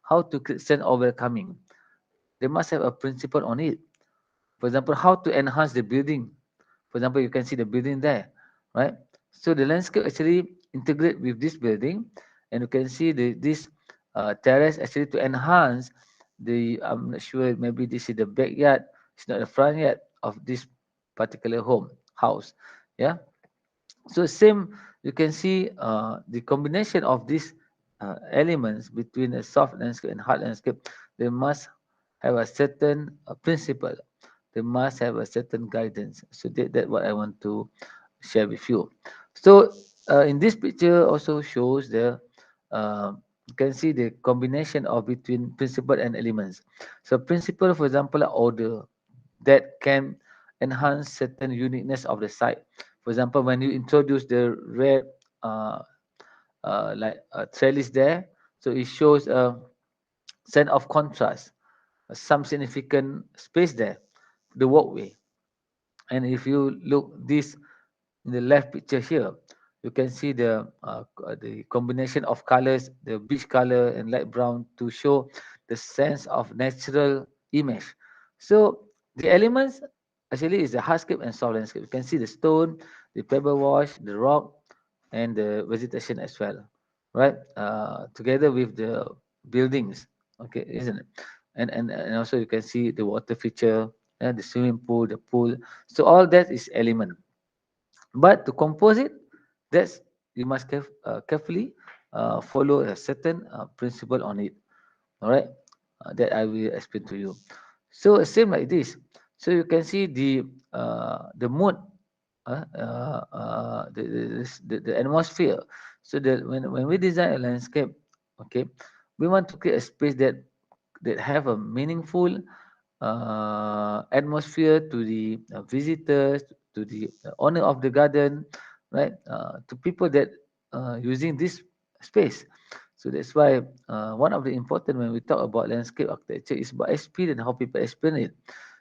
how to create sense of welcoming. They must have a principle on it. For example, how to enhance the building. For example, you can see the building there, right? So the landscape actually integrate with this building, and you can see this terrace actually to enhance the. I'm not sure. Maybe this is the backyard. It's not the front yard of this particular house. Yeah. So same, you can see the combination of these elements between a soft landscape and hard landscape. They must have a certain principle. They must have a certain guidance. So that what I want to share with you. So in this picture also shows uh, you can see the combination of between principle and elements. So principle, for example, are order that can enhance certain uniqueness of the site. For example, when you introduce the red uh, like trellis there, so it shows a sense of contrast, some significant space there, the walkway. And if you look this in the left picture here, you can see the combination of colors, the beige color and light brown to show the sense of natural image. So the elements actually is the hardscape and soft landscape. You can see the stone, the pebble wash, the rock, and the vegetation as well, right? Together with the buildings, okay, isn't it? And also you can see the water feature, the swimming pool, the pool. So all that is element. But to compose it, that's you must carefully follow a certain principle on it. All right, that I will explain to you. So same like this. So you can see the mood, the atmosphere. So that when we design a landscape, okay, we want to create a space that have a meaningful atmosphere to the visitors, to the owner of the garden, right? To people that using this space. So that's why one of the important when we talk about landscape architecture is about experience, how people experience it.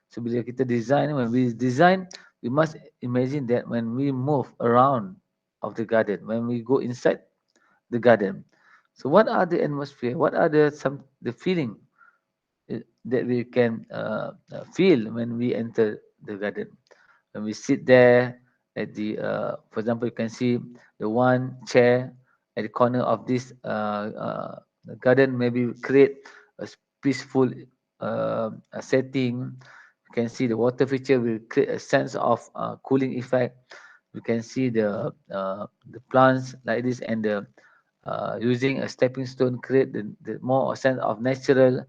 So bila kita design, when we design, we must imagine that when we move around of the garden, when we go inside the garden. So what are the atmosphere? What are the feeling that we can feel when we enter the garden? When we sit there at for example, you can see the one chair at the corner of this garden. Maybe create a peaceful setting. You can see the water feature will create a sense of cooling effect. You can see the plants like this, and using a stepping stone create the more sense of natural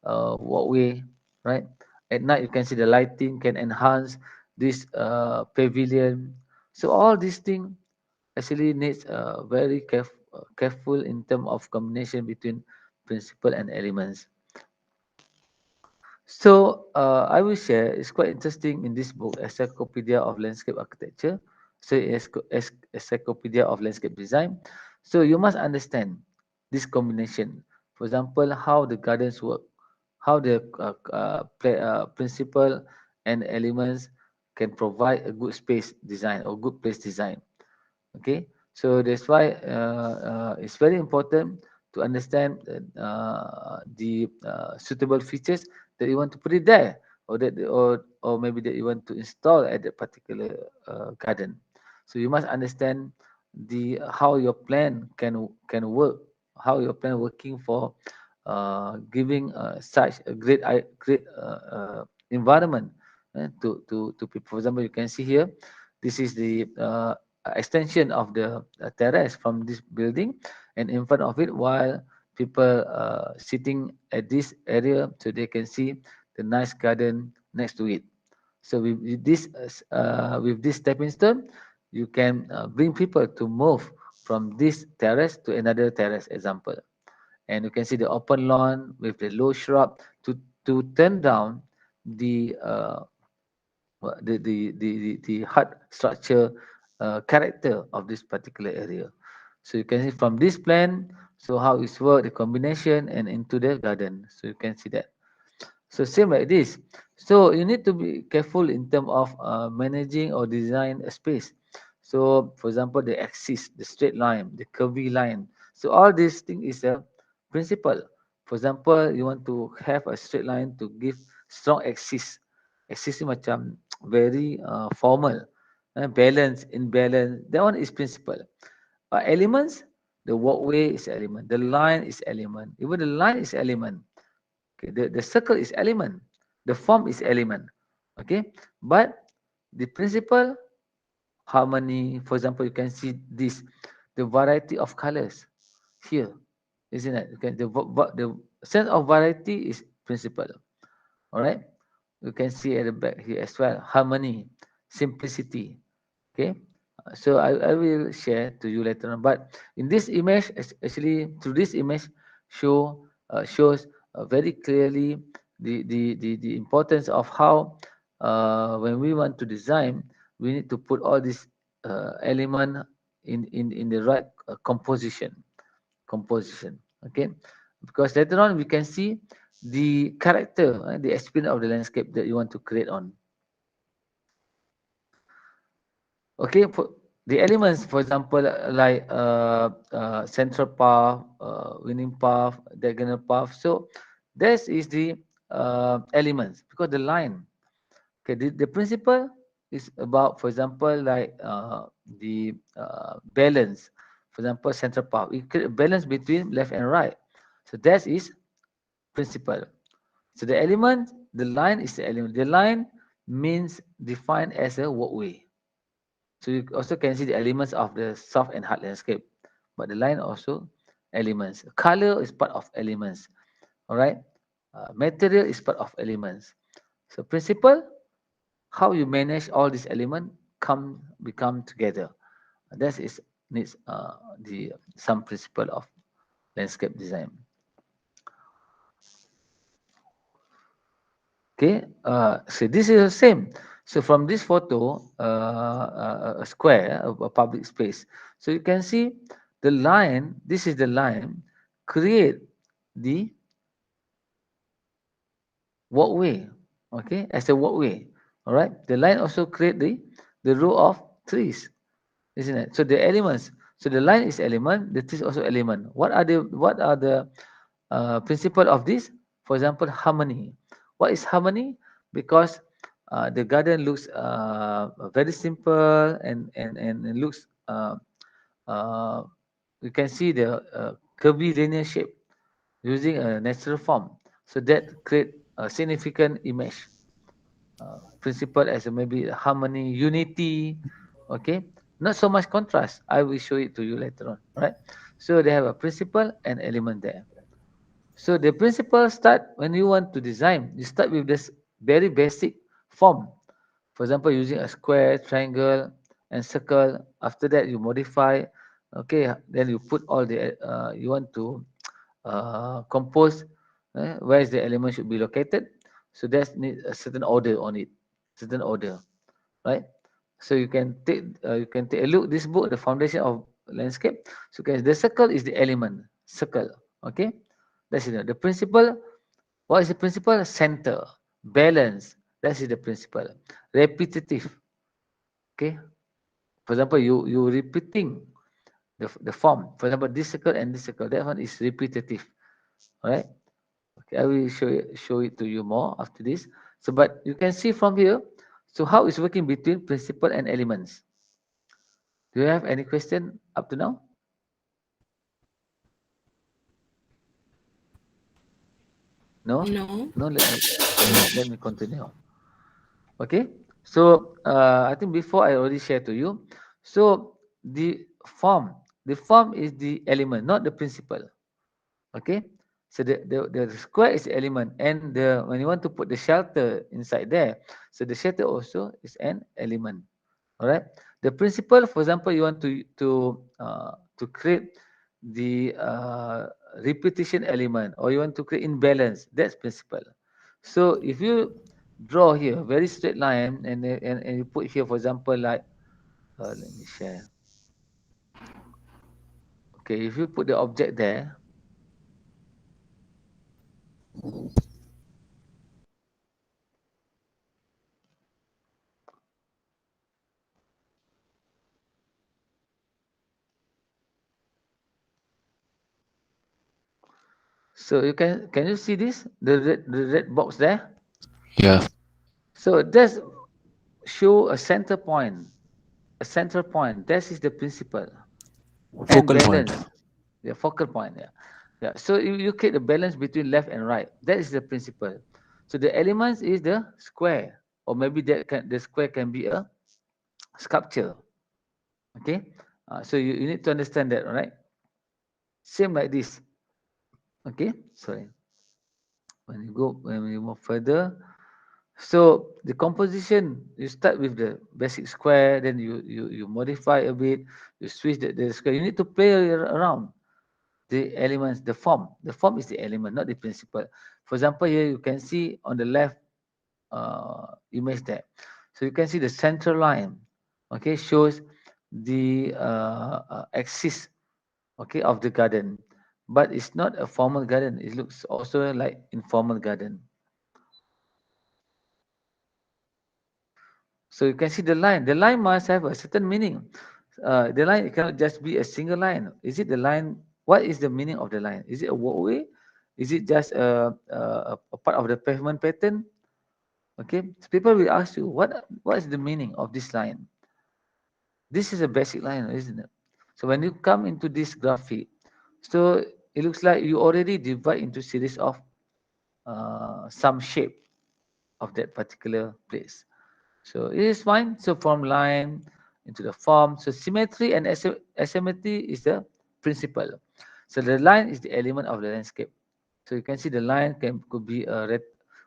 walkway, right? At night you can see the lighting can enhance this pavilion. So all these things actually needs very careful in terms of combination between principle and elements. So I will share. It's quite interesting in this book, Encyclopedia of Landscape Architecture. So Encyclopedia of Landscape Design. So you must understand this combination. For example, how the gardens work, how the principle and elements can provide a good space design or good place design. Okay, so that's why it's very important to understand the suitable features that you want to put it there, or or maybe that you want to install at that particular garden. So you must understand the how your plan can work, how your plan working for giving such a great environment to people. For example, you can see here, this is the extension of the terrace from this building, and in front of it, while people sitting at this area, so they can see the nice garden next to it. So with this stepping stone, you can bring people to move from this terrace to another terrace example. And you can see the open lawn with the low shrub to turn down the the hard structure character of this particular area. So you can see from this plan, so how it's work, the combination, and into the garden. So you can see that. So same like this. So you need to be careful in terms of managing or design a space. So for example, the axis, the straight line, the curvy line. So all these thing is a principle. For example, you want to have a straight line to give strong axis. Axis ni macam very formal. Balance, imbalance, that one is principle. Elements, the walkway is element, the line is element, even the line is element. Okay, the circle is element, the form is element. Okay, but the principle, harmony, for example, you can see this, the variety of colors here, isn't it? Okay, the sense of variety is principle. All right, you can see at the back here as well, harmony, simplicity. Okay, so I will share to you later on, but in this image, actually through this image shows very clearly the importance of how when we want to design, we need to put all these element in the right composition. Okay, because later on we can see the character, the experience of the landscape that you want to create on. Okay, for the elements, for example, like central path, winning path, diagonal path. So this is the elements, because the line. Okay, the principle is about, for example, like the balance. For example, central path. We create a balance between left and right. So that is principle. So the element, the line is the element. The line means defined as a walkway. So you also can see the elements of the soft and hard landscape, but the line also elements. Color is part of elements. All right. Material is part of elements. So principle, how you manage all these elements become together. That is needs the some principle of landscape design. Okay. So this is the same. So from this photo, a square, a public space. So you can see the line. This is the line. Create the walkway. Okay, as a walkway. All right. The line also create the row of trees, isn't it? So the elements. So the line is element. The trees also element. What are the principle of this? For example, harmony. What is harmony? Because the garden looks very simple and it looks uh, you can see the curvy linear shape using a natural form. So that create a significant image. Principle as maybe harmony, unity. Okay, not so much contrast. I will show it to you later on. Right. So they have a principle and element there. So the principle start when you want to design. You start with this very basic form. For example, using a square, triangle, and circle. After that, you modify. Okay, then you put all the you want to compose. Where is the element should be located? So there's need a certain order on it, certain order, right? So you can take a look this book, the foundation of landscape. So guys, the circle is the element circle. Okay, that's it. The principle. What is the principle? Center, balance. That is the principle. Repetitive. Okay. For example, you repeating the form. For example, this circle and this circle. That one is repetitive. All right. Okay, I will show it to you more after this. So, but you can see from here. So, how is working between principle and elements? Do you have any question up to now? No. No. No. Let me continue. Okay. So I think before I already shared to you. So the form is the element, not the principle. Okay. So the square is the element, and the when you want to put the shelter inside there, so the shelter also is an element. All right. The principle, for example, you want to create the repetition element, or you want to create imbalance. That's principle. So if you draw here very straight line, and you put here, for example, like let me share. Okay, if you put the object there, So you can you see this the red box there? Yeah. So that's show a center point, a central point. That is the principle and Focal point. balance. The focal point. Yeah, yeah. So you create a balance between left and right. That is the principle. So the elements is the square, or maybe the square can be a sculpture. Okay, so you need to understand that, all right? Same like this. Okay, sorry. When you move further, so the composition, you start with the basic square, then you modify a bit, you switch the square. You need to play around the elements, the form. The form is the element, not the principle. For example, here you can see on the left image there. So you can see the central line, okay, shows the axis, okay, of the garden. But it's not a formal garden. It looks also like informal garden. So you can see the line. The line must have a certain meaning. The line cannot just be a single line. Is it the line? What is the meaning of the line? Is it a walkway? Is it just a part of the pavement pattern? Okay, so people will ask you, what is the meaning of this line? This is a basic line, isn't it? So when you come into this graphic, so it looks like you already divide into series of some shape of that particular place. So it is fine. So from line into the form. So symmetry and asymmetry is the principle. So the line is the element of the landscape. So you can see the line could be a red,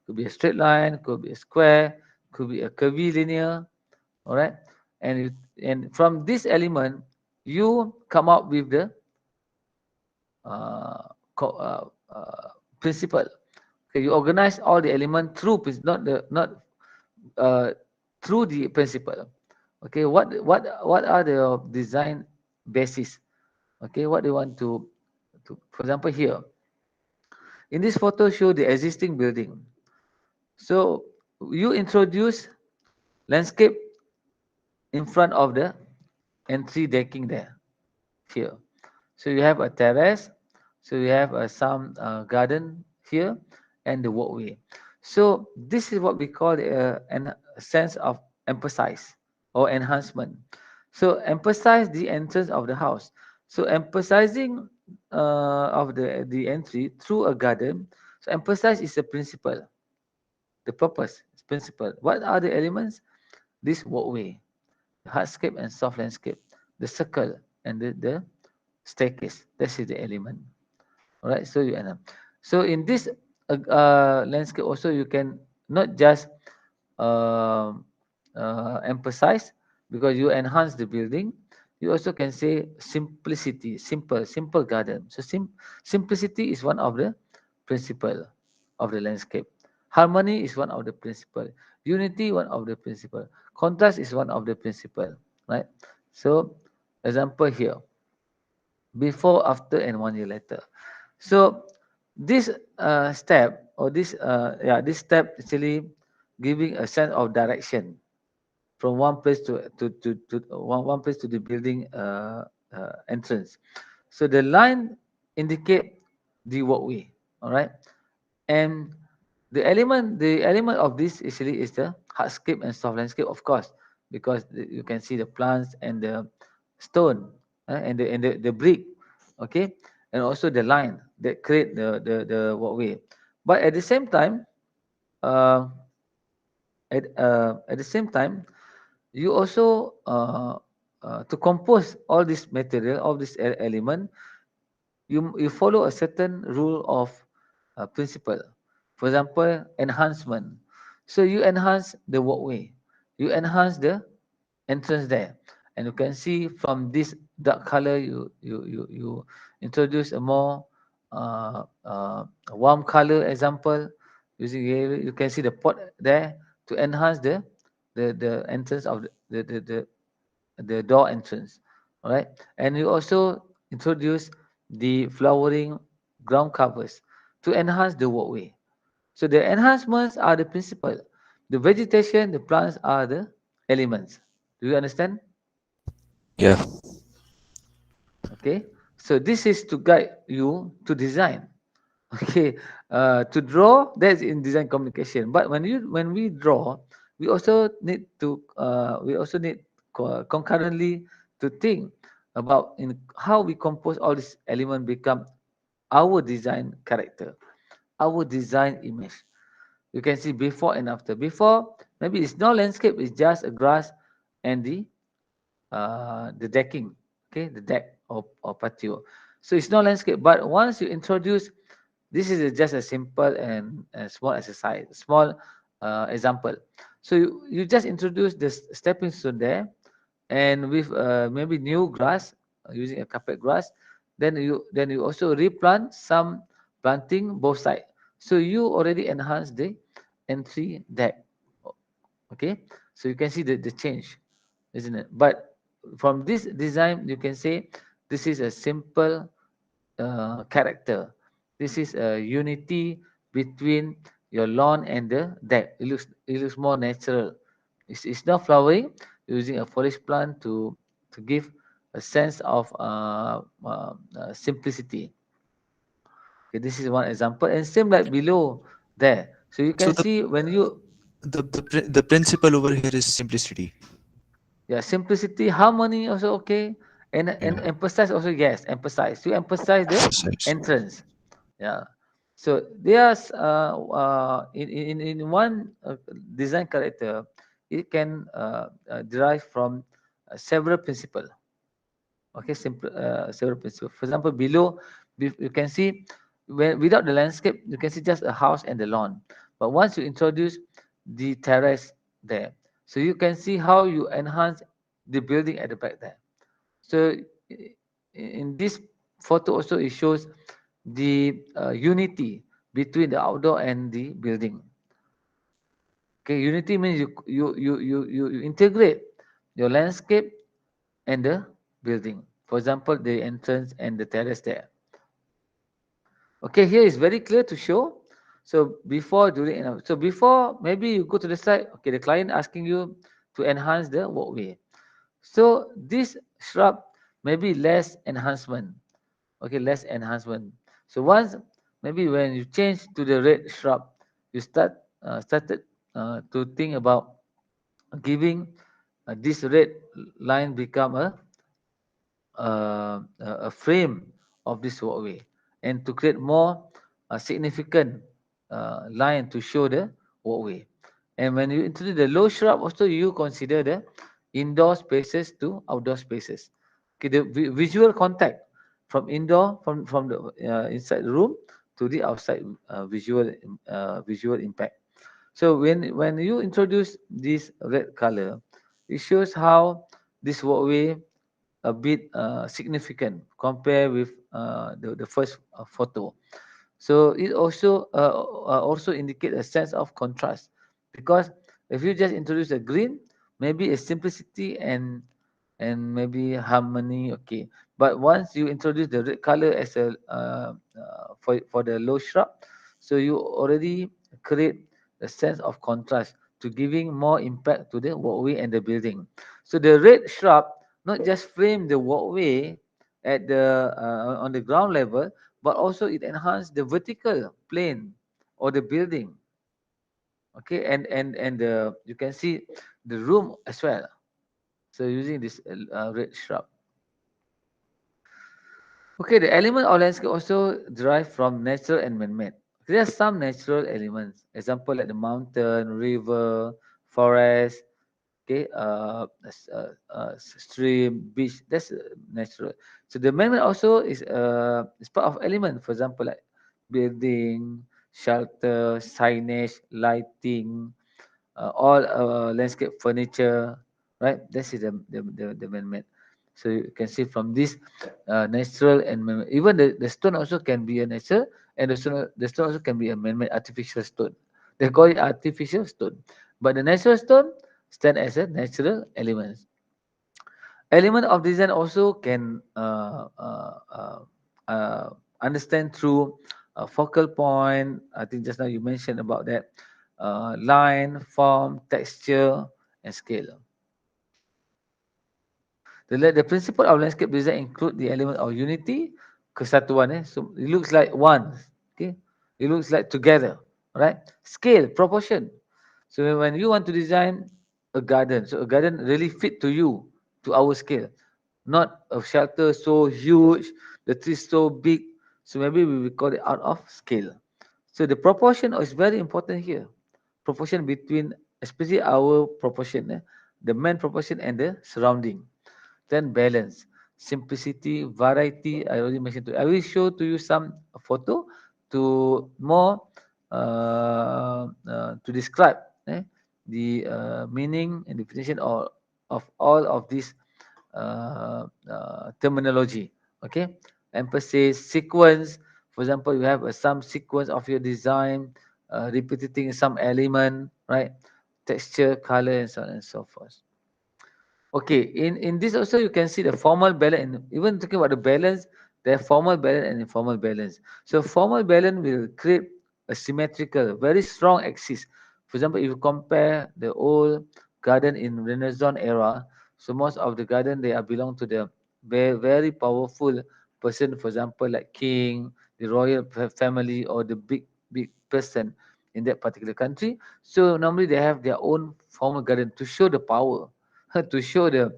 could be a straight line, could be a square, could be a curvy linear. All right, and and from this element, you come up with the uh, co- uh, principle. Okay, you organize all the element through not uh, through the principle. Okay, what are the design basis? Okay, what they want to, for example, here in this photo show the existing building. So you introduce landscape in front of the entry decking there here. So you have a terrace. So you have some garden here and the walkway. So this is what we call a sense of emphasize or enhancement. So emphasize the entrance of the house. So emphasizing of the entry through a garden. So emphasize is a principle, the purpose, is principle. What are the elements? This walkway, hardscape and soft landscape, the circle and the staircase. This is the element. All right. So you end up. So in this landscape also you can not just uh, emphasize because you enhance the building. You also can say simplicity, simple garden. So simplicity is one of the principle of the landscape. Harmony is one of the principle. Unity one of the principle. Contrast is one of the principle. Right. So example here, before, after, and 1 year later. So this step or this step actually giving a sense of direction from one place to one place to the building entrance. So the line indicate the walkway, all right, and the element of this actually is the hardscape and soft landscape, of course, because you can see the plants and the stone and the brick, okay, and also the line that create the walkway. But at the same time, uh, at the same time, you also to compose all this material, all this element, you follow a certain rule of principle. For example, enhancement. So you enhance the walkway, you enhance the entrance there, and you can see from this dark color, you introduce a more warm color example. Using here, you can see the pot there to enhance the entrance of the door entrance. All right, and you also introduce the flowering ground covers to enhance the walkway. So the enhancements are the principle. The vegetation, the plants are the elements. Do you understand? Yeah. Okay. So this is to guide you to design. Okay, to draw, that's in design communication. But when we draw, we also need concurrently to think about in how we compose all these elements become our design character, our design image. You can see before and after. Before, maybe it's no landscape, it's just a grass and the decking, okay, the deck or patio. So it's no landscape. But once you introduce, this is just a simple and a small exercise, small example. So you just introduce this stepping stone there, and with maybe new grass using a carpet grass, then you also replant some planting both side. So you already enhance the entry deck. Okay, so you can see the change, isn't it? But from this design, you can say this is a simple character. This is a unity between your lawn and the deck. It looks more natural. It's not flowering, using a foliage plant to give a sense of simplicity. Okay, this is one example, and same like below there. So you So can see when you the principle over here is simplicity. yeah, simplicity, harmony also okay, and Yeah. emphasize also, yes, emphasize to emphasize the Emphasize. entrance. Yeah. So there's in one design character, it can derive from several principles. Okay, simple several principles. For example, below you can see when without the landscape, you can see just a house and the lawn. But once you introduce the terrace there, so you can see how you enhance the building at the back there. So in this photo also it shows the unity between the outdoor and the building. Okay, unity means you integrate your landscape and the building. For example, the entrance and the terrace there. Okay, here is very clear to show. So before, during, and after. So before, maybe you go to the site. Okay, the client asking you to enhance the walkway. So this shrub maybe less enhancement. Okay, less enhancement. So once maybe when you change to the red shrub, you started to think about giving this red line become a frame of this walkway, and to create more significant line to show the walkway. And when you introduce the low shrub, also you consider the indoor spaces to outdoor spaces. Okay, the visual contact from indoor, from the inside the room to the outside visual impact. So when you introduce this red color, it shows how this walkway a bit significant compared with the first photo. So it also indicate a sense of contrast, because if you just introduce a green, maybe a simplicity and maybe harmony, okay. But once you introduce the red color as a for the low shrub, so you already create a sense of contrast to giving more impact to the walkway and the building. So the red shrub not just frame the walkway at the on the ground level, but also it enhance the vertical plane or the building. Okay, and you can see the room as well. So using this red shrub. Okay, the element of landscape also derive from natural and man-made. There are some natural elements, example like the mountain, river, forest, okay, stream, beach. That's natural. So the man-made also is part of element. For example, like building, shelter, signage, lighting, all landscape furniture, right? This is the man-made. So you can see from this natural and man-made. Even the stone also can be a natural, and the stone also can be a man-made artificial stone. They call it artificial stone, but the natural stone stand as a natural element. Element of design also can understand through a focal point. I think just now you mentioned about that, line, form, texture, and scale. The principle of landscape design include the element of unity, kesatuan. So it looks like one. Okay, It looks like together, right? Scale, proportion. So when you want to design a garden, so a garden really fit to you, to our scale, not a shelter so huge, the tree so big. So maybe we will call it out of scale. So the proportion is very important here. Proportion between, especially our proportion, the main proportion and the surrounding. Then balance, simplicity, variety. I already mentioned. I will show to you some photo to more to describe the meaning and definition of all of this terminology. Okay, emphasis, sequence. For example, you have some sequence of your design, repeating some element, right? Texture, color, and so on and so forth. Okay, in this also you can see the formal balance. And even talking about the balance, there are formal balance and informal balance. So formal balance will create a symmetrical, very strong axis. For example, if you compare the old garden in Renaissance era, so most of the garden they are belong to the very, very powerful person. For example, like king, the royal family, or the big person in that particular country. So normally they have their own formal garden to show the power to show the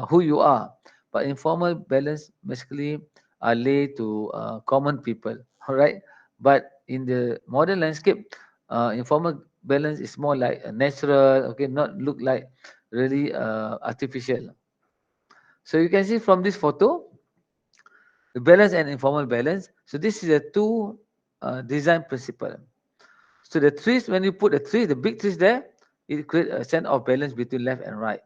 who you are. But informal balance basically are laid to common people. All right. But in the modern landscape, informal balance is more like a natural. Okay, not look like really artificial. So you can see from this photo, the balance and informal balance. So this is a two design principle. So the trees, when you put the tree, the big trees there, it creates a sense of balance between left and right.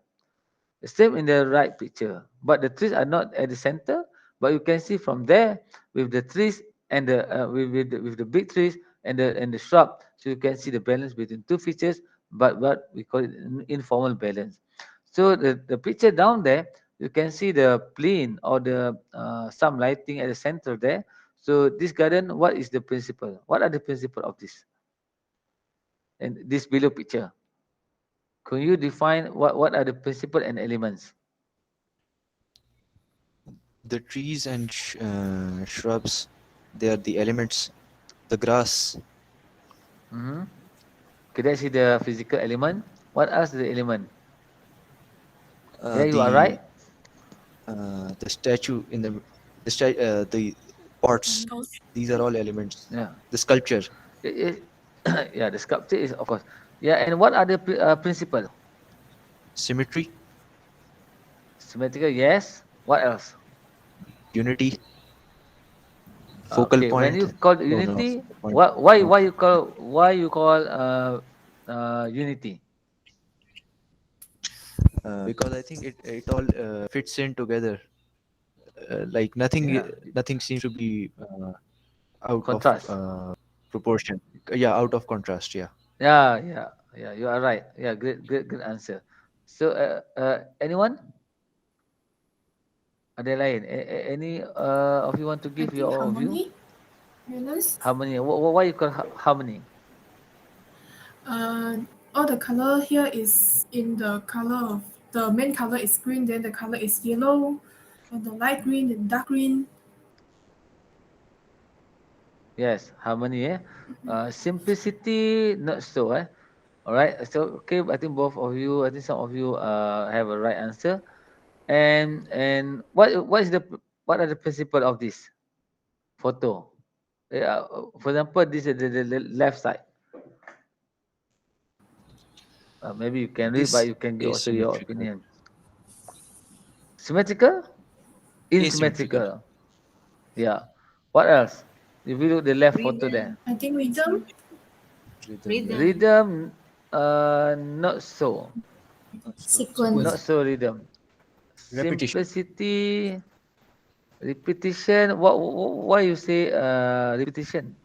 The same in the right picture, but the trees are not at the center. But you can see from there with the trees and the with the big trees and the shrub, so you can see the balance between two features. But what we call it informal balance. So the picture down there, you can see the plane or the some lighting at the center there. So this garden, what is the principle? What are the principle of this? And this below picture, can you define what are the principle and elements? The trees and shrubs, they are the elements. The grass, Mm-hmm. Okay, that's the physical element. What else is the element? uh, Yeah, you are the right. the statue in the pots. Those These are all elements. Yeah. The sculpture, It, yeah, the sculpture is of course. Yeah, and what are the principle? symmetry, Symmetrical, yes. What else? unity, focal Okay, when point. you call No, no, unity, focal point. what why No. why you call unity? Because I think it all fits in together. Like Yeah, nothing seems to be out of contrast. proportion. Yeah, out of contrast. Yeah. Yeah. You are right. Yeah, good answer. So, anyone? Ada lain? Any of you want to I give think your view? harmony, balance. Harmony. Why you call harmony? Uh, all the color here is in the color of the main color is green, then the color is yellow, and the light green and dark green. Yes, harmony. Simplicity, not so. All right. So okay, I think both of you. I think some of you have a right answer. And what are the principle of this photo? For example, this is the left side. Maybe you can read, but This you can give is also your symmetrical. opinion. Symmetrical, Asymmetrical. insymmetrical. Yeah. What else? If you look the left photo Rhythm. there, I think rhythm, Rhythm. Yeah. Rhythm. rhythm, not so, not Sequence. so rhythm. Repetition. Simplicity, repetition. Why you say repetition?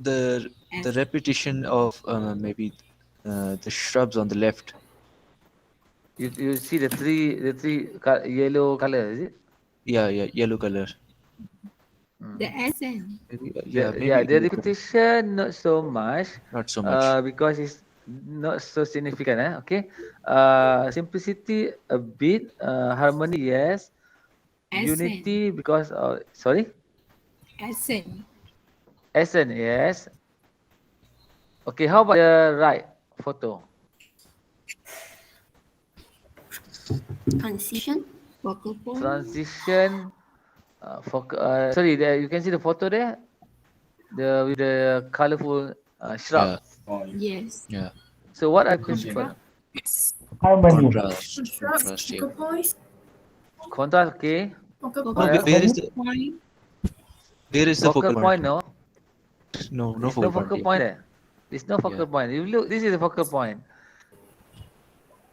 The And repetition of maybe the shrubs on the left. You see the three yellow color, is it? Yeah, yellow color. the Mm. accent. Maybe, yeah, The maybe repetition not so much, not so much. because it's not so significant. Okay. Simplicity a bit. Harmony, yes. Accent. Unity because sorry. Accent. Essence, yes. Okay, how about the right photo? transition, focal point. Transition, sorry, there you can see the photo there, with the colorful shrub. Yeah, Yes. yeah. So what are Transition. principle? Harmony. Contrast, Shrubs, contrast. Yeah. focal points, Contrast, okay. focal Focal No, What point, else? where is the point. Focal focal point? point, no? No, no There's no focal point. focal Yeah. point there. There's no focal Yeah. point. You look, this is the focal point.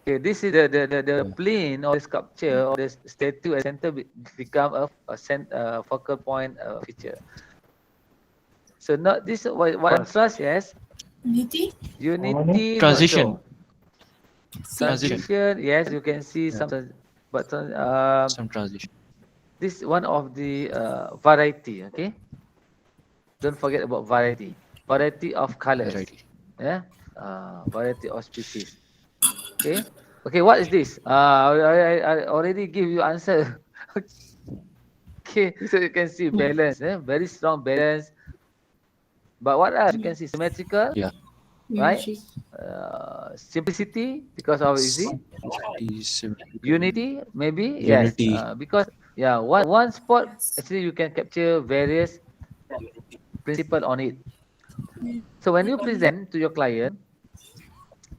Okay, this is the Yeah. plane or the sculpture or the statue at center become a focal point feature. So not this what contrast, yes. unity, Unity, not Transition. so. Transition. Transition, yes, you can see Yeah. some, but Some transition. this one of the variety. Okay, don't forget about variety. Variety of colors. Variety. Yeah, variety of species. Okay, okay. What is this? I already give you answer. Okay, so you can see balance. Very strong balance. But what else? You can see symmetrical, Yeah. right? Music. Simplicity because of easy. Unity, maybe yes. Unity. Because yeah, one spot yes. actually you can capture various principle on it. So when you present to your client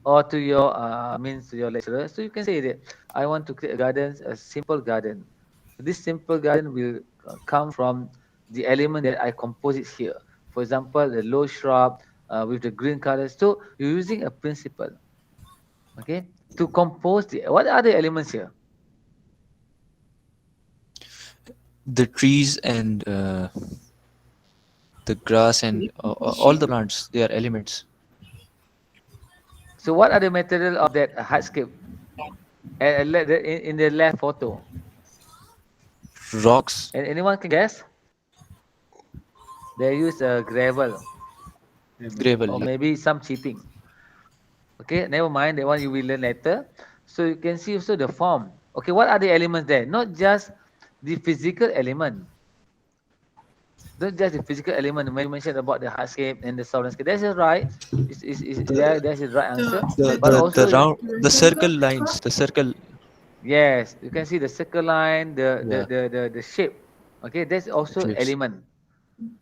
or to your means to your lecturer, so you can say that I want to create a garden, a simple garden. This simple garden will come from the element that I compose it here. For example, the low shrub with the green colors. So you're using a principle, okay, to compose the. What are the elements here? The trees and the grass and all the plants, they are elements. So what are the material of that hardscape? In the left photo, Rocks. and anyone can guess? They use gravel Gravel. or Yeah. maybe some chipping. Okay, never mind. That one you will learn later. So you can see also the form. Okay, what are the elements there? Not just the physical element. Not just the physical element. When you mentioned about the hardscape and the sound landscape, that's right. That's the right answer. But also, the round, the circle rectangle, lines, the circle. yes, you can see the circle line, Yeah. the shape. Okay, that's also Shapes. element.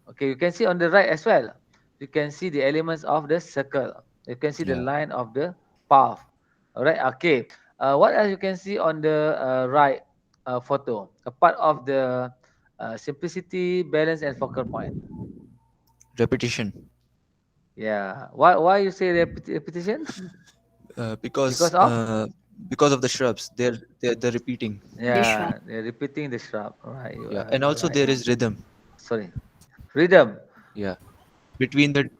Okay, you can see on the right as well. You can see the elements of the circle. You can see the Yeah. line of the path. All right. Okay. What else you can see on the right photo? A part of the simplicity, balance, and focal point. Repetition. Yeah. Why you say repetition? Because Because of because of the shrubs, they're repeating. yeah, they're repeating the shrub. All right. Yeah. And You're also right. there is rhythm. Sorry. Rhythm. Yeah. Between the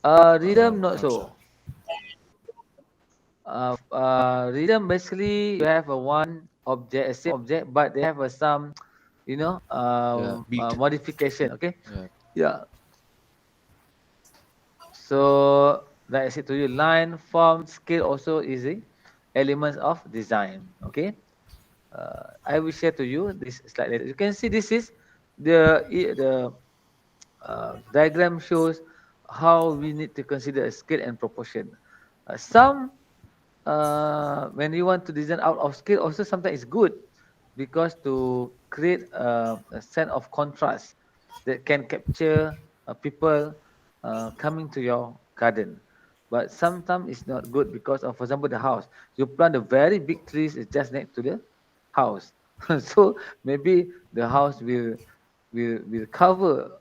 Rhythm not sorry. so. Rhythm basically you have a one object, a same object, but they have some, Beat. modification. Okay. Yeah. Yeah. So like I said to you, line, form, scale also is the elements of design. Okay. I will share to you this slide later. You can see this is the diagram shows how we need to consider a scale and proportion. Some when you want to design out of scale also sometimes it's good because to create a sense of contrast that can capture people coming to your garden. But sometimes it's not good because of, for example, the house. You plant a very big trees just next to the house. So maybe the house will cover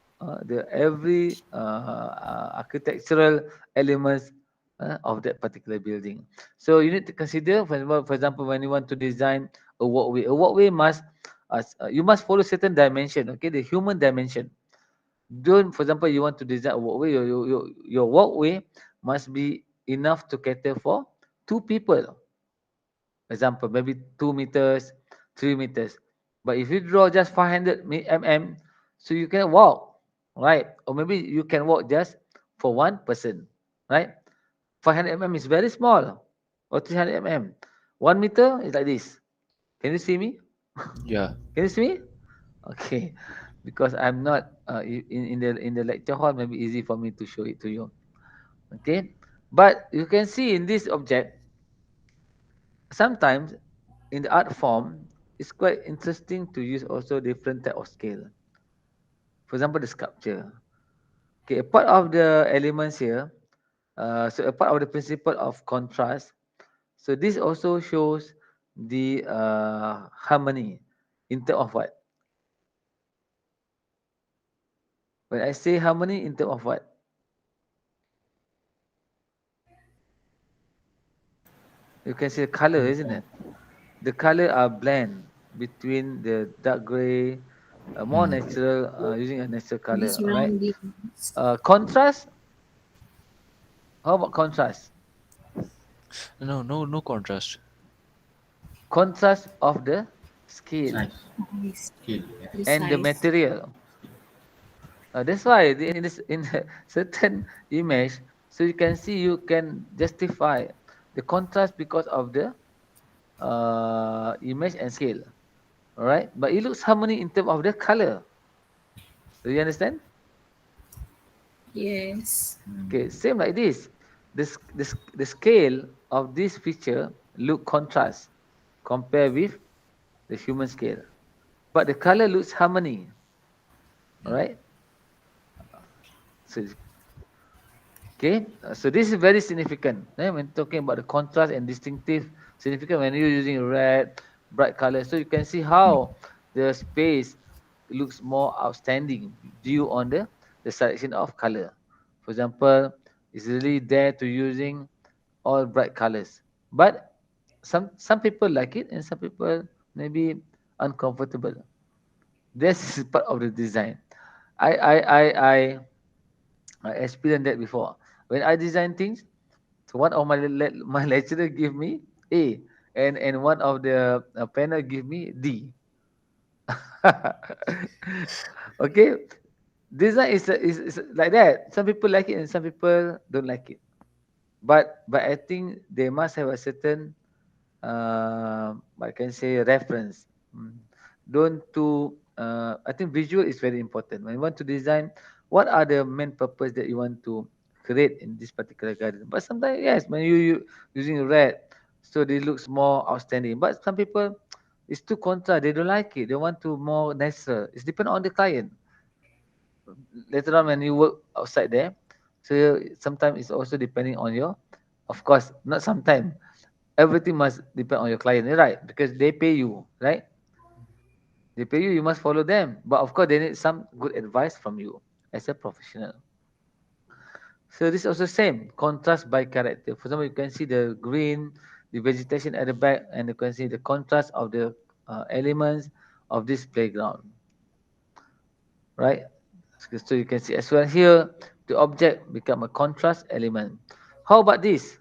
the every architectural elements of that particular building. So you need to consider, for example, when you want to design a walkway must you must follow certain dimension. Okay, the human dimension. Don't, for example, you want to design a walkway, your walkway must be enough to cater for two people. Example, maybe 2 meters, 3 meters. But if you draw just 500 mm, so you can walk, right? Or maybe you can walk just for one person, right? 500 mm is very small, or 300 mm. 1 meter is like this. Can you see me? Yeah. Can you see me? Okay. because I'm not in the lecture hall. Maybe easy for me to show it to you. Okay, but you can see in this object sometimes in the art form it's quite interesting to use also different type of scale. For example, the sculpture. Okay, a part of the elements here, so a part of the principle of contrast. So this also shows the harmony in terms of what? When I say harmony, in terms of what? You can see the color, isn't it? The color are blend between the dark gray, more natural, using a natural The color. All right. surroundings. Contrast. How about contrast? No contrast. Contrast of the scale Size. Scale. Yeah. The and the size. material. That's why in a certain image, so you can see you can justify the contrast because of the image and scale. All right, but it looks harmony in terms of the color. Do you understand? Yes. Okay, same like this. The scale of this feature look contrast compared with the human scale, but the color looks harmony. All right. So okay, so this is very significant. When talking about the contrast and distinctive significant when you're using red, bright color. So you can see how the space looks more outstanding due on the selection of color. For example, it's really there to using all bright colors. But some people like it and some people maybe uncomfortable. This is part of the design. I I I I I experienced that before. When I design things, so one of my lecturer give me A, and one of the panel give me D. Okay, design is like that. Some people like it and some people don't like it. But I think they must have a certain I can say reference. Mm. Don't to I think visual is very important. When you want to design, what are the main purpose that you want to create in this particular garden? But sometimes yes, when you using red, so it looks more outstanding. But some people it's too contra, they don't like it. They want to more natural. It's depend on the client. Later on when you work outside there, so sometimes it's also depending on your, of course, not sometimes everything must depend on your client, right? Because they pay you, right? They pay you, you must follow them. But of course, they need some good advice from you as a professional. So this is also same, contrast by character. For example, you can see the green, the vegetation at the back, and you can see the contrast of the elements of this playground, right? So you can see as well here, the object become a contrast element. How about this?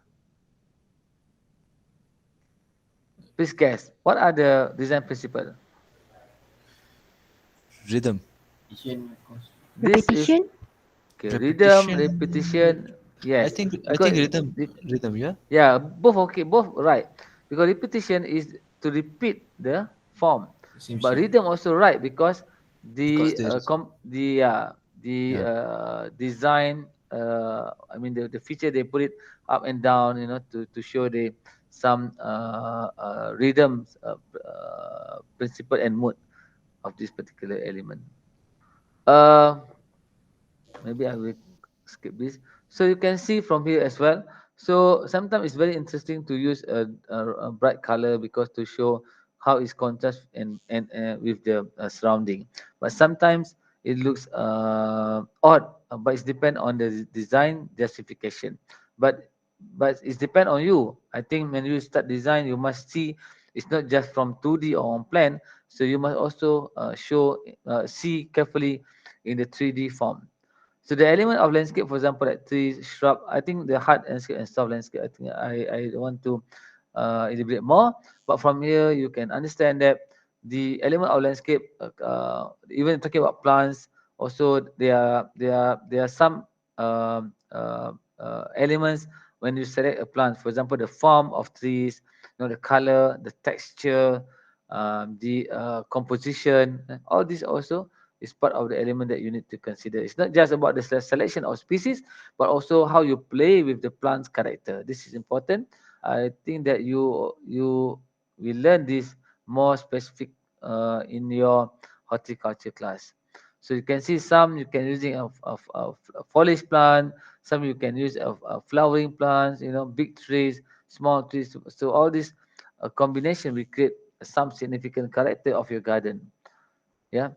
Please guess, what are the design principles? Rhythm. This is Repetition. okay, rhythm, Repetition. repetition. I Yes, think I because think rhythm. Rhythm. Yeah. yeah, both okay, both right. Because repetition is to repeat the form, but rhythm also right because Because the there is. the Yeah. design. I mean the feature they put it up and down, to show the some rhythms, principle and mood of this particular element. Uh, Maybe I will skip this. So you can see from here as well. So sometimes it's very interesting to use a bright color because to show how it's contrast and with the surrounding. But sometimes it looks odd, but it's depend on the design justification. But it's depend on you. I think when you start design, you must see it's not just from 2D or on plan. So you must also see carefully in the 3D form. So the element of landscape, for example, like trees, shrub, I think the hard landscape and soft landscape, I think I want to elaborate more. But from here, you can understand that the element of landscape, even talking about plants, also there are some elements when you select a plant. For example, the form of trees, the color, the texture, the composition, all this also is part of the element that you need to consider. It's not just about the selection of species, but also how you play with the plant's character. This is important. I think that you will learn this more specific in your horticulture class. So you can see some you can using of foliage plant, some you can use of flowering plants, big trees, small trees. So all this combination will create some significant character of your garden. Yeah.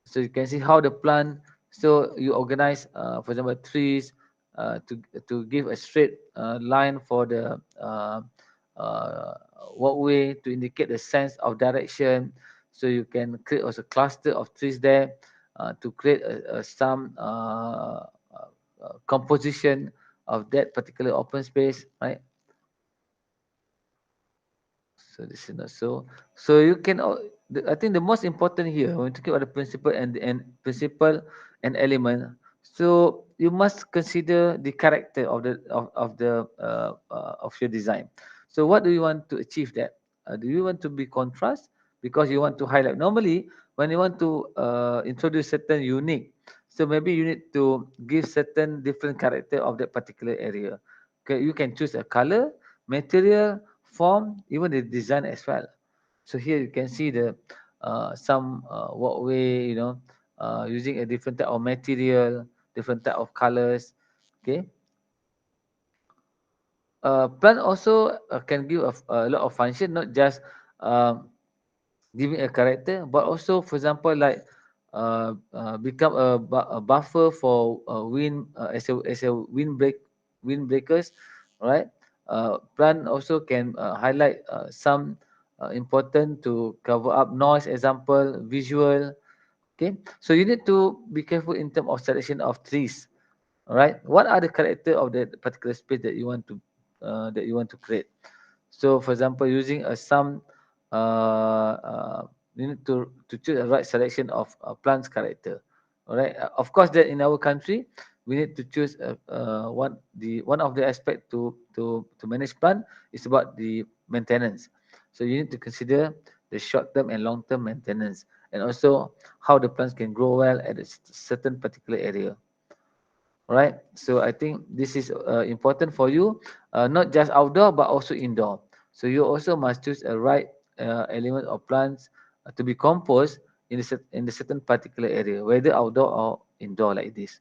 So you can see how the plant. So you organize, for example, trees to give a straight line for the uh, walkway to indicate the sense of direction. So you can create also cluster of trees there to create some composition of that particular open space, right? So this is not so. So you can. I think the most important here when talking about the principle and principle and element. So you must consider the character of of your design. So what do you want to achieve that? Do you want to be contrast because you want to highlight? Normally, when you want to introduce certain unique, so maybe you need to give certain different character of that particular area. Okay, you can choose a color, material, form, even the design as well. So here you can see the some walkway, using a different type of material, different type of colors. Okay. Plant also can give a lot of function, not just um, giving a character, but also, for example, like become a buffer for wind as a windbreakers, right? Plant also can highlight some important to cover up noise, example, visual. Okay, so you need to be careful in terms of selection of trees. All right, what are the character of the particular space that you want to create? So, for example, using some, you need to choose the right selection of plants character. All right. Of course, that in our country, we need to choose one of the aspect to manage plant is about the maintenance. So you need to consider the short term and long term maintenance, and also how the plants can grow well at a certain particular area. Right. So I think this is important for you, not just outdoor but also indoor. So you also must choose a right element of plants to be composed in the certain particular area, whether outdoor or indoor like this.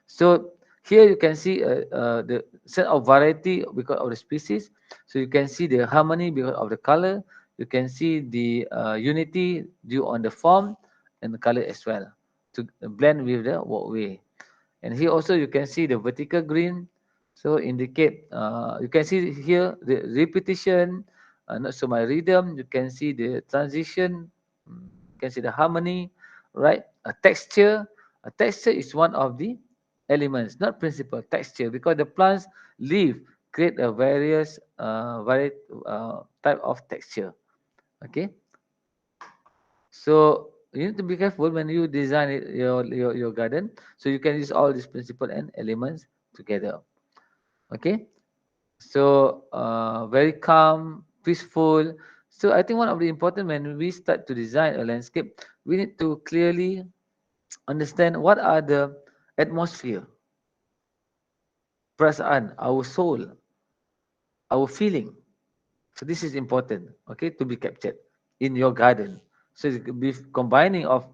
So here you can see the set of variety because of the species. So you can see the harmony because of the color. You can see the unity due on the form and the color as well to blend with the walkway. And here also you can see the vertical green. So indicate, you can see here the repetition, not so much rhythm. You can see the transition, you can see the harmony, right? A texture. A texture is one of the elements, not principle, texture, because the plants leaf create a varied type of texture. Okay. So you need to be careful when you design your garden. So you can use all these principles and elements together. Okay. So very calm, peaceful. So I think one of the important when we start to design a landscape, we need to clearly understand what are the atmosphere, perasaan, our soul, our feeling. So this is important, okay, to be captured in your garden. So it could be combining of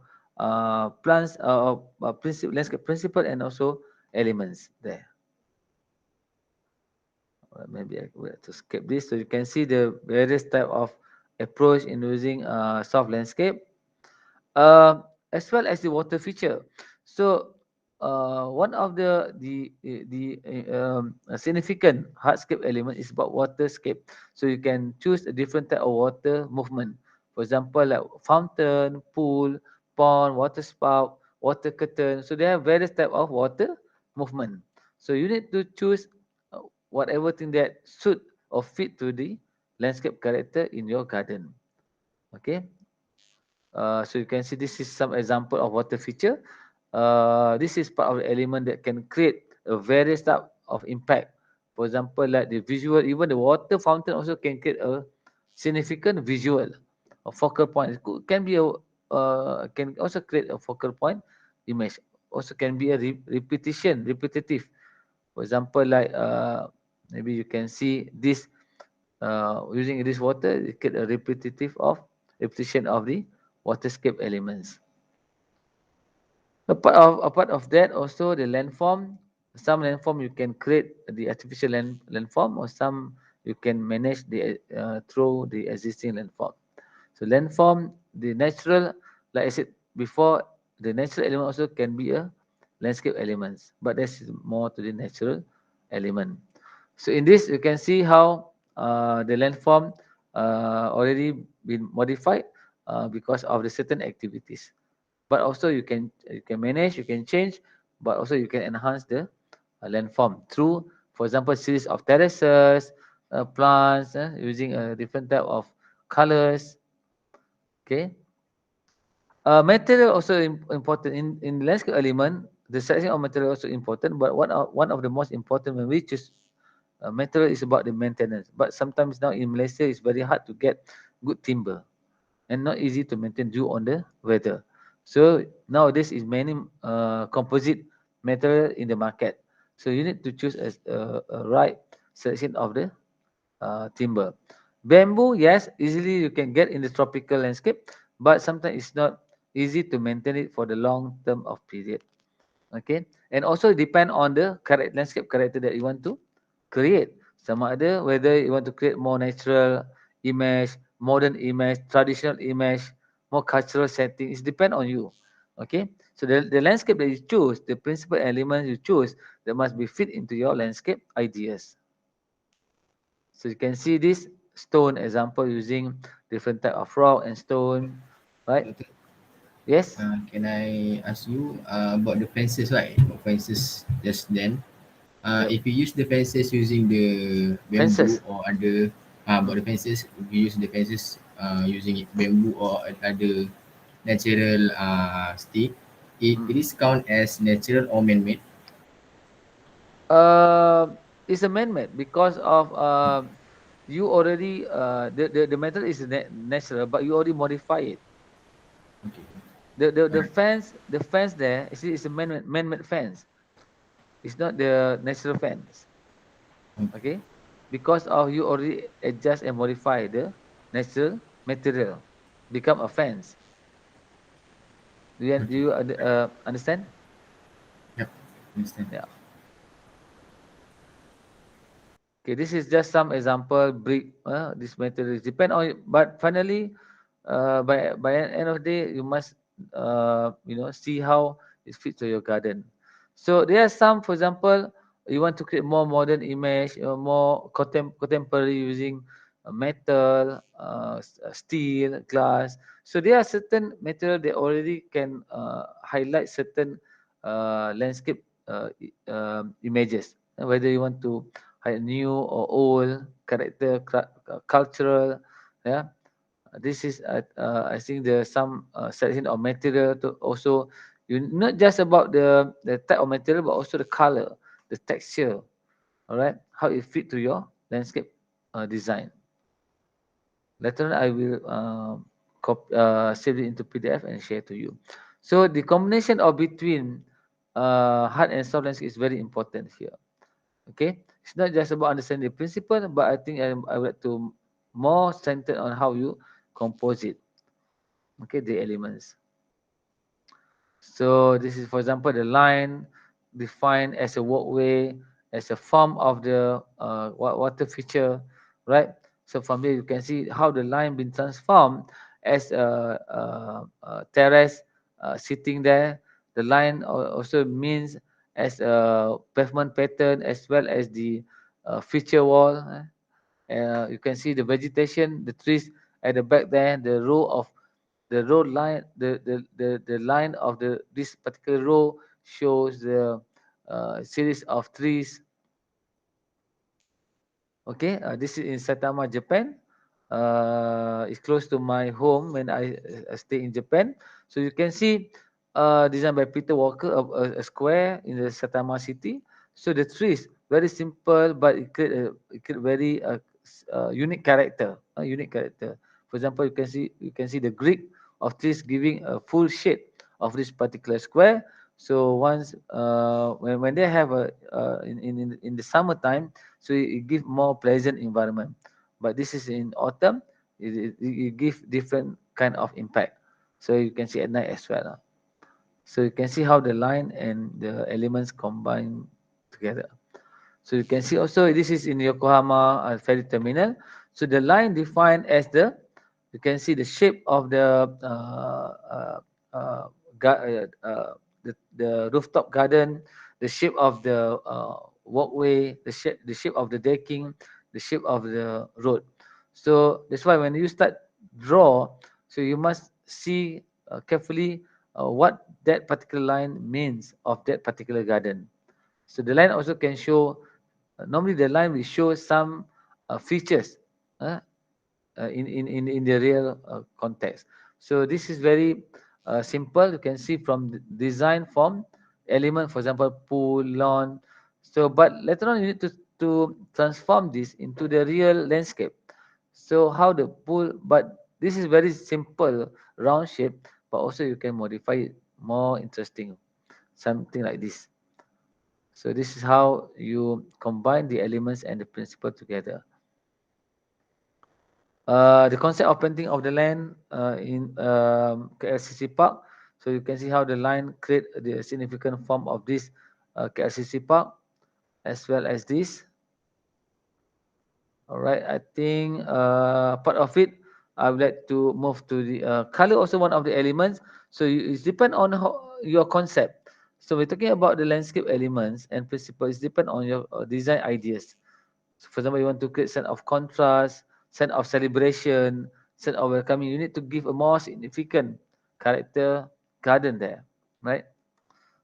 plants, landscape principle and also elements there. Maybe I will have to skip this so you can see the various type of approach in using soft landscape, as well as the water feature. So one of the significant hardscape element is about waterscape. So you can choose a different type of water movement. For example, like fountain, pool, pond, water spout, water curtain. So there are various type of water movement. So you need to choose whatever thing that suit or fit to the landscape character in your garden. Okay. So you can see this is some example of water feature. This is part of the element that can create a various type of impact. For example, like the visual, even the water fountain also can create a significant visual, a focal point. It can be can also create a focal point image. Also can be a repetitive. For example, like maybe you can see this using this water, it get a repetition of the waterscape elements. Apart of that, also the landform. Some landform you can create the artificial landform, or some you can manage the through the existing landform. So landform, the natural, like I said before, the natural element also can be a landscape elements, but that's more to the natural element. So in this, you can see how the landform already been modified because of the certain activities. But also you can manage, you can change, but also you can enhance the landform through, for example, series of terraces, plants, using a different type of colors. Okay. Material also important in landscape element. The selection of material also important, but one of the most important when we choose material is about the maintenance. But sometimes now in Malaysia, it's very hard to get good timber and not easy to maintain due on the weather. So nowadays is many composite material in the market. So you need to choose a right selection of the timber. Bamboo, yes, easily you can get in the tropical landscape, but sometimes it's not easy to maintain it for the long term of period. Okay, and also depend on the landscape character that you want to create. Some other, whether you want to create more natural image, modern image, traditional image, more cultural setting, it depend on you. Okay, so the landscape that you choose, the principal elements you choose, that must be fit into your landscape ideas. So you can see this stone example using different type of rock and stone, right? Doctor, Yes. can I ask you about the fences, right? About fences just then. Yep. If you use the fences using the bamboo Fences. or other, about the fences, if you use the fences using bamboo or other natural stick, it is count as natural or man-made. Uh, it's a man-made because of you already the metal is natural, but you already modify it. Okay. The Alright. fence there is a man-made fence. It's not the natural fence. Okay. Okay, because of you already adjust and modify the natural material, become a fence. Do Okay. you understand? Yep. Understand. Yeah. Okay, this is just some example brick. This materials depend on, but finally, by the end of the day, you must see how it fits to your garden. So there are some, for example, you want to create more modern image, more contemporary using metal, steel, glass. So there are certain material that already can highlight certain landscape images. Whether you want to new or old character, cultural, yeah. This is I think there are some selection of material to also, you not just about the type of material, but also the color, the texture, all right, how it fit to your landscape design. Later on I will save it into PDF and share to you. So the combination of between hard and soft landscape is very important here. Okay, it's not just about understanding the principle, but I think I would like to more centered on how you compose it. Okay, the elements. So this is, for example, the line defined as a walkway, as a form of the water feature, right? So from here you can see how the line been transformed as a terrace sitting there. The line also means as a pavement pattern as well as the feature wall. You can see the vegetation, the trees at the back there, the row of the road line, the line of this particular row shows the series of trees. Okay, this is in Saitama, Japan. It's close to my home when I stay in Japan. So you can see designed by Peter Walker, a square in the Saitama city. So the trees very simple, but it create very unique character. For example, you can see the Greek of trees giving a full shade of this particular square. So once when they have a in the summertime, so it give more pleasant environment. But this is in autumn, it give different kind of impact. So you can see at night as well. So you can see how the line and the elements combine together. So you can see also this is in Yokohama ferry terminal. So the line defined as you can see the shape of the rooftop garden, the shape of the walkway, the shape of the decking, the shape of the road. So that's why when you start draw, so you must see carefully what that particular line means of that particular garden. So the line also can show. Normally, the line will show some features in the real context. So this is very simple. You can see from the design form element, for example, pool, lawn. So, but later on, you need to transform this into the real landscape. So how the pool, but this is very simple round shape, but also you can modify it more interesting, something like this. So this is how you combine the elements and the principle together. The concept of painting of the land in KLCC Park. So you can see how the line create the significant form of this KLCC Park, as well as this. All right, I think part of it, I would like to move to the color. Also, one of the elements. So it depend on your concept. So we're talking about the landscape elements and principles. Depend on your design ideas. So for example, you want to create sense of contrast, sense of celebration, sense of welcoming. You need to give a more significant character garden there, right?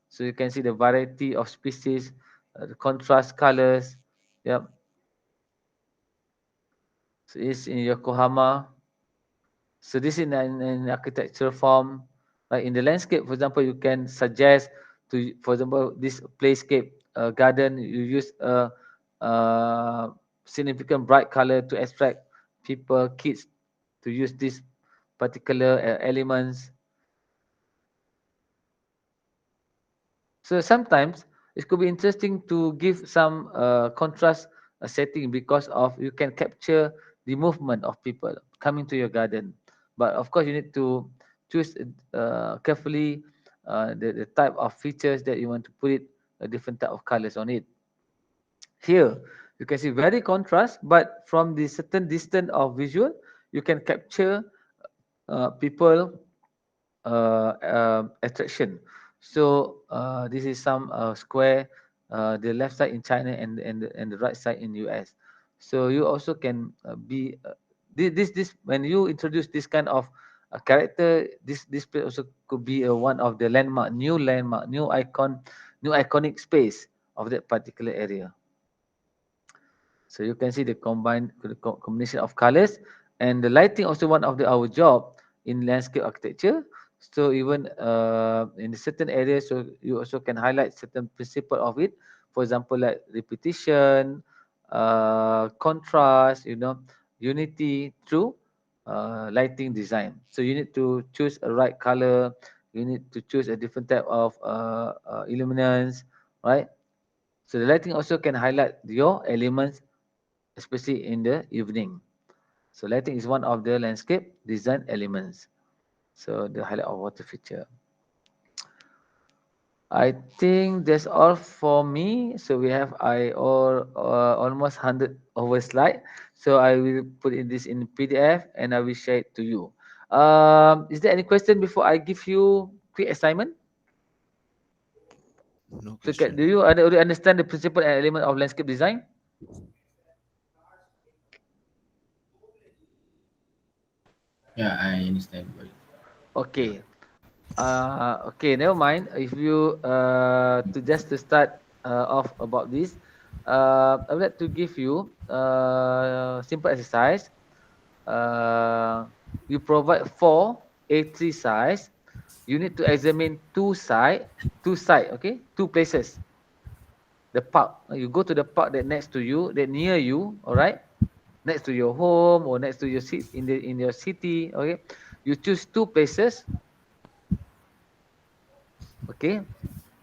So you can see the variety of species, the contrast colors. Yep. So it's in Yokohama. So this is an architectural form. In the landscape, for example, you can suggest to, for example, this playscape garden, you use a significant bright color to attract people, kids, to use these particular elements. So sometimes it could be interesting to give some contrast setting because of you can capture the movement of people coming to your garden. But of course, you need to choose carefully the type of features that you want to put it, a different type of colors on it. Here, you can see very contrast, but from the certain distance of visual, you can capture people attraction. So this is some square, the left side in China and the right side in US. So you also can be this when you introduce this kind of character, this place also could be one of the landmark, new icon, new iconic space of that particular area. So you can see the combination of colors and the lighting also one of our job in landscape architecture. So even in certain areas, so you also can highlight certain principle of it. For example, like repetition, contrast, unity through lighting design. So you need to choose a right color. You need to choose a different type of illuminance, right? So the lighting also can highlight your elements, especially in the evening. So lighting is one of the landscape design elements. So the highlight of water feature. I think that's all for me. So we have almost 100 over slide. So I will put this in PDF and I will share it to you. Is there any question before I give you quick assignment? No So question. do you understand the principle and element of landscape design? Yeah, I understand. Okay. Okay, never mind. If you to start off about this, I would like to give you simple exercise. You provide 4 A3 size. You need to examine two side, okay, two places. The park. You go to the park that next to you, that near you, all right, next to your home or next to your seat in your city, okay. you choose 2 places. Okay,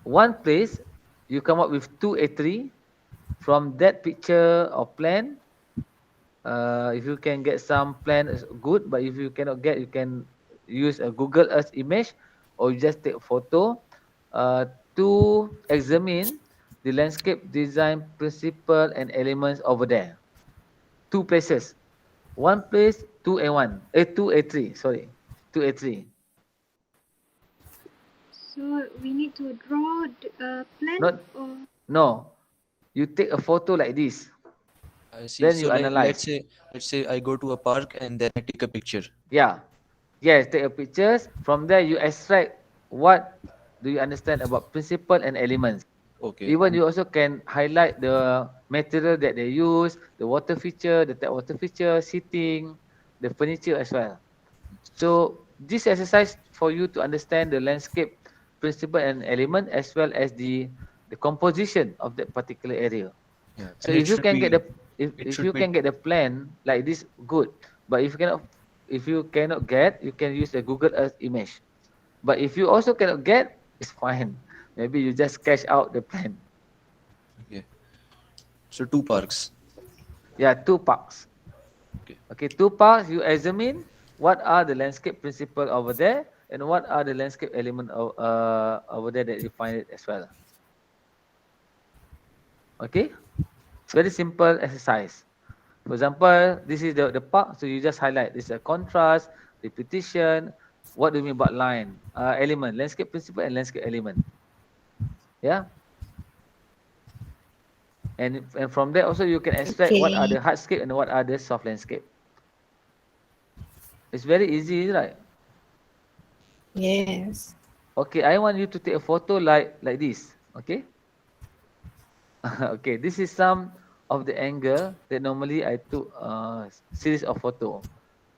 one place you come up with 2 A3 from that picture or plan. If you can get some plan, is good. But if you cannot get, you can use a Google Earth image, or you just take a photo to examine the landscape design principle and elements over there. 2 places, one place, 2A1, 2A3, sorry, 2A3. So we need to draw a plan Not, or no, you take a photo like this. I see. Then So you like, analyze. let's say I go to a park and then I take a picture. Yeah. Yes, take a pictures. From there, you extract what do you understand about principle and elements. Okay. Even you also can highlight the material that they use, the water feature, the tap water feature, seating, the furniture as well. So this exercise for you to understand the landscape principle and element, as well as the composition of that particular area. Yeah. So And it if you should can be get the it if should you be can get the plan like this, good. But if you cannot get, you can use a Google Earth image. But if you also cannot get, it's fine. Maybe you just sketch out the plan. okay. So 2 parks. Yeah, 2 parks. Okay. Okay, 2 parks. You examine what are the landscape principle over there, and what are the landscape element over there that you find it as well. Okay, it's very simple exercise. For example, this is the park, so you just highlight. This is a contrast, repetition. What do you mean about line? Element, landscape principle and landscape element. Yeah. And from there also you can extract what are the hardscape and what are the soft landscape. It's very easy, right? Yes. Okay, I want you to take a photo like this. Okay. Okay, this is some of the angle that normally I took series of photo.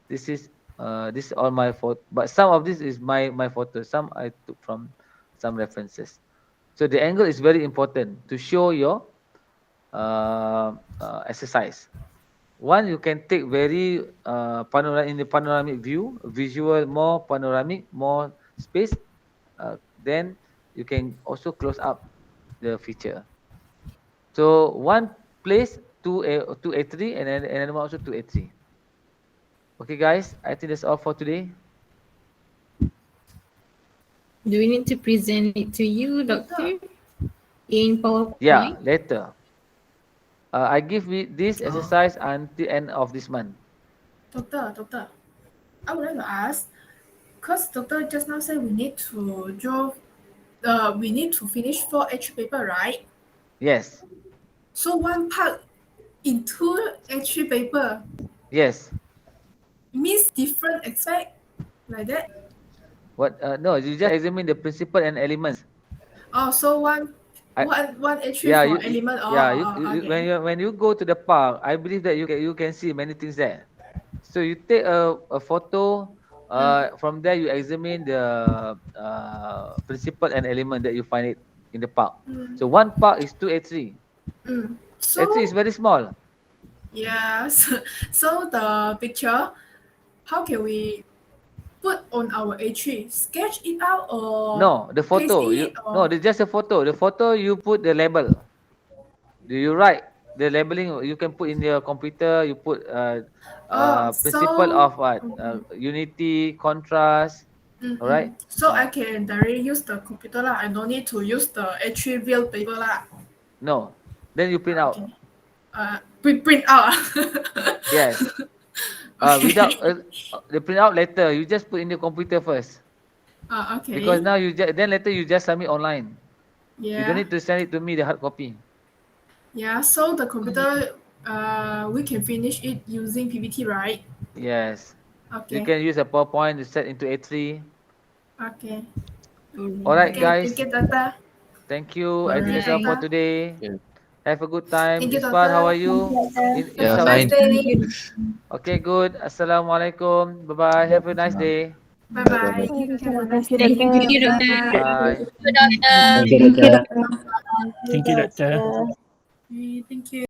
This is all my photo, but some of this is my photo. Some I took from some references. So the angle is very important to show your exercise. One, you can take very in the panoramic view, visual, more panoramic, more space. Then you can also close up the feature. So one place 2A3 and then another one also 2A3. Okay, guys, I think that's all for today. Do we need to present it to you, Doctor? In PowerPoint? Yeah, later. I give this exercise until end of this month. Doctor, I would like to ask, because Doctor just now said we need to draw, we need to finish 4 A3 paper, right? Yes. So one part in 2 A3 paper Yes. means different aspect, like that? What? No, you just examine the principle and elements. Oh, so one A3 Yeah, for element. Okay. When you go to the park, I believe that you can see many things there. So you take a photo. From there you examine the principle and element that you find it in the park. So one park is 2A3. So A3 is very small. yeah, so the picture, how can we put on our A3? Sketch it out or No, the photo. paste it No, or it's just a photo. The photo you put the label. Do you write the labeling? You can put in your computer. You put principle of what? Unity, contrast. All right. So I can directly use the computer lah. I don't need to use the A3 real paper lah. No. Then you print out. Print out. Yes. Okay. Without the print out later, you just put in the computer first. Okay. Because now then later you just submit online. Yeah. You don't need to send it to me the hard copy. Yeah. So the computer, we can finish it using PPT, right? Yes. Okay. You can use a PowerPoint to set into A3. Okay. All right, Okay, guys. thank you, Doctor. Thank you. I think that's all for today. Yeah. Have a good time. Thank you, Isfar, how are Doctor. you? Yeah, Have a fine. nice day. Okay, good. Assalamualaikum. Bye-bye. Have a nice day. Bye bye. Have a nice day. Thank you, Doctor. Bye. Thank you, Doctor. Thank you.